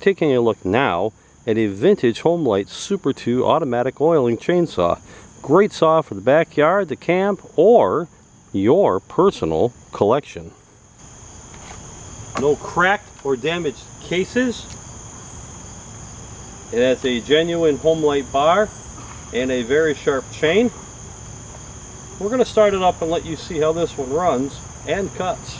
Taking a look now at a vintage Homelite Super 2 automatic oiling chainsaw. Great saw for the backyard, the camp, or your personal collection. No cracked or damaged cases. It has a genuine Homelite bar and a very sharp chain. We're going to start it up and let you see how this one runs and cuts.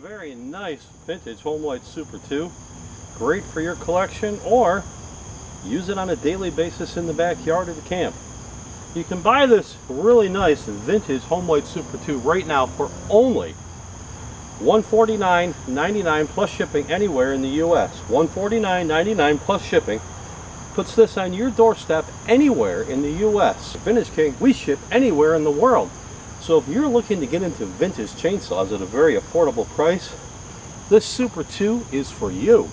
Very nice vintage Homelite Super 2. Great for your collection, or use it on a daily basis in the backyard or the camp. You can buy this really nice vintage Homelite Super 2 right now for only $149.99 plus shipping anywhere in the US. $149.99 plus shipping puts this on your doorstep anywhere in the US. Vintage King, we ship anywhere in the world. So if you're looking to get into vintage chainsaws at a very affordable price, this Super 2 is for you.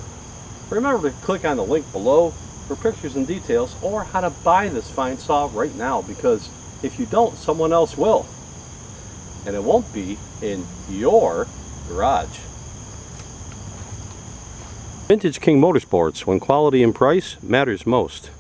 Remember to click on the link below for pictures and details, or how to buy this fine saw right now, because if you don't, someone else will. And it won't be in your garage. Vintage King Motorsports, when quality and price matters most.